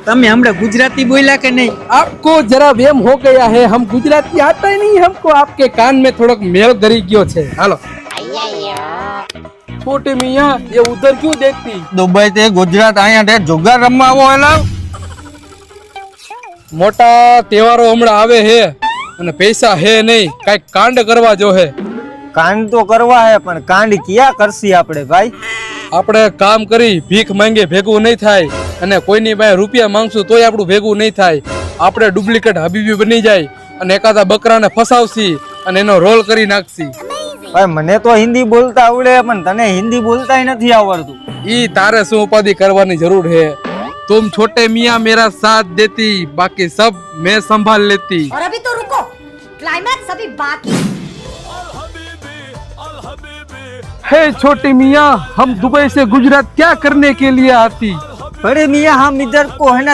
તમે हमने गुजराती बोला के नहीं? आपको जरा वेम हो गया है, हम गुजराती आता ही नहीं हमको, आपके कान में थोड़क मेल गरी गयो छे। हालो छोटे मियाँ, ये उधर क्यों देखती? દુબઈ થી ગુજરાત અહીંયા તે જુગાર રમવા આવો એલા મોટા તહેવારો હમણાં આવે હે અને પૈસા હે નહીં, કઈક કાંડ કરવા જો હે। કાંડ તો કરવા હે પણ કાંડ ક્યાં કરશી આપણે ભાઈ? આપણે કામ કરી ભીખ માંગે ભેગું નહીં થાય અને કોઈની પાસે રૂપિયા માંગશું તોય આપણું ભેગું નહીં થાય। આપણે ડુપ્લિકેટ હબીબી બની જાય અને એકાદા બકરાને ફસાવશી અને એનો રોલ કરી નાખશી। ભાઈ મને તો હિન્દી બોલતા આવડે પણ તને હિન્દી બોલતાય નથી આવડતું। ई तारे से उपाधि करवानी जरूर है। तुम छोटे मियाँ मेरा साथ देती, बाकी सब मैं संभाल लेती। और अभी तो रुको, क्लाइमैक्स अभी बाकी। हे छोटे मियाँ, हम दुबई से गुजरात क्या करने के लिए आती? बड़े मियाँ हम इधर को है ना